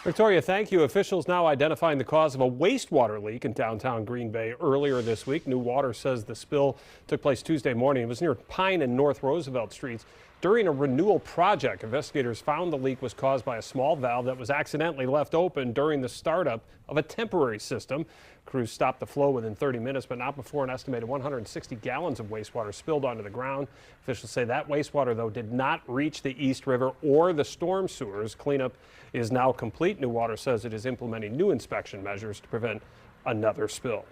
Victoria, thank you. Officials now identifying the cause of a wastewater leak in downtown Green Bay earlier this week. New Water says the spill took place Tuesday morning. It was near Pine and North Roosevelt Streets. During a renewal project, investigators found the leak was caused by a small valve that was accidentally left open during the startup of a temporary system. Crews stopped the flow within 30 minutes, but not before an estimated 160 gallons of wastewater spilled onto the ground. Officials say that wastewater, though, did not reach the East River or the storm sewers. Cleanup is now complete. New Water says it is implementing new inspection measures to prevent another spill.